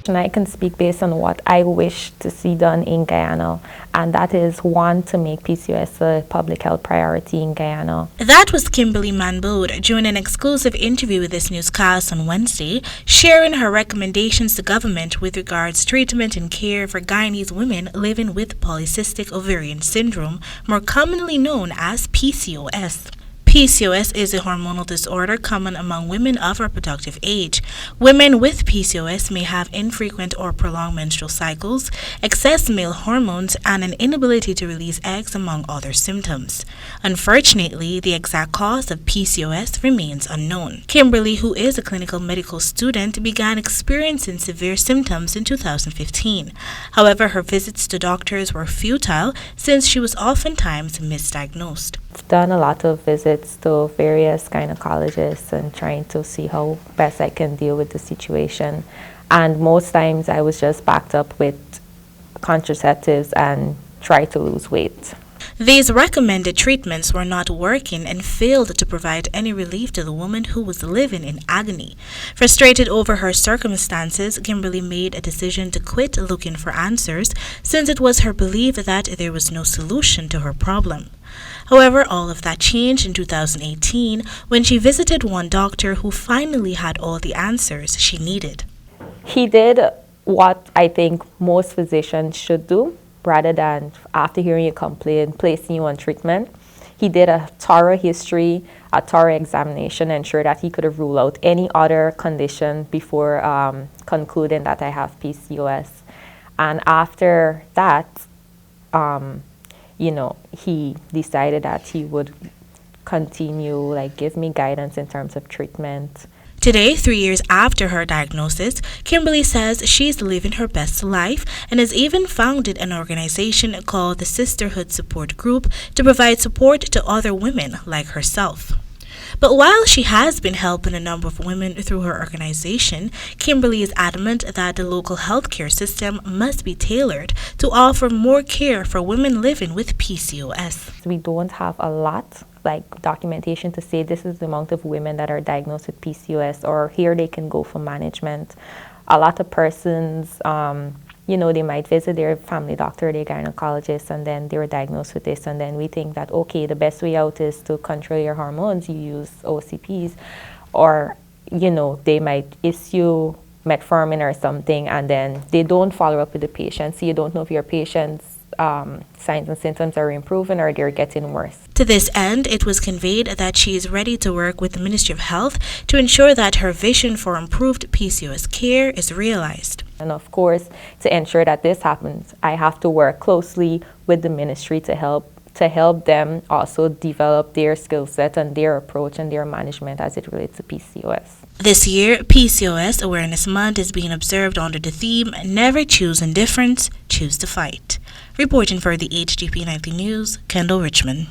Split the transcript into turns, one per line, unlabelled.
And I can speak based on what I wish to see done in Guyana, and that is, one, to make PCOS a public health priority in Guyana.
That was Kimberly Manbodh during an exclusive interview with this newscast on Wednesday, sharing her recommendations to government with regards to treatment and care for Guyanese women living with polycystic ovarian syndrome, more commonly known as PCOS. PCOS is a hormonal disorder common among women of reproductive age. Women with PCOS may have infrequent or prolonged menstrual cycles, excess male hormones, and an inability to release eggs, among other symptoms. Unfortunately, the exact cause of PCOS remains unknown. Kimberly, who is a clinical medical student, began experiencing severe symptoms in 2015. However, her visits to doctors were futile since she was oftentimes misdiagnosed.
I've done a lot of visits to various gynecologists and trying to see how best I can deal with the situation. And most times I was just backed up with contraceptives and try to lose weight.
These recommended treatments were not working and failed to provide any relief to the woman who was living in agony. Frustrated over her circumstances, Kimberly made a decision to quit looking for answers, since it was her belief that there was no solution to her problem. However, all of that changed in 2018 when she visited one doctor who finally had all the answers she needed.
He did what I think most physicians should do. Rather than, after hearing your complaint, placing you on treatment, he did a thorough history, a thorough examination, ensure that he could have ruled out any other condition before concluding that I have PCOS. And after that, he decided that he would continue, give me guidance in terms of treatment.
Today, 3 years after her diagnosis, Kimberly says she's living her best life and has even founded an organization called the Sisterhood Support Group to provide support to other women like herself. But while she has been helping a number of women through her organization, Kimberly is adamant that the local healthcare system must be tailored to offer more care for women living with PCOS.
We don't have a lot documentation to say this is the amount of women that are diagnosed with PCOS, or here they can go for management. A lot of persons, they might visit their family doctor, their gynecologist, and then they were diagnosed with this, and then we think that, okay, the best way out is to control your hormones, you use OCPs, or, they might issue metformin or something, and then they don't follow up with the patient, so you don't know if your patient's signs and symptoms are improving or they're getting worse.
To this end, it was conveyed that she is ready to work with the Ministry of Health to ensure that her vision for improved PCOS care is realized.
And of course, to ensure that this happens, I have to work closely with the ministry to help them also develop their skill set and their approach and their management as it relates to PCOS.
This year, PCOS Awareness Month is being observed under the theme, Never Choose Indifference, Choose to Fight. Reporting for the HGP Nightly News, Kendell Richmond.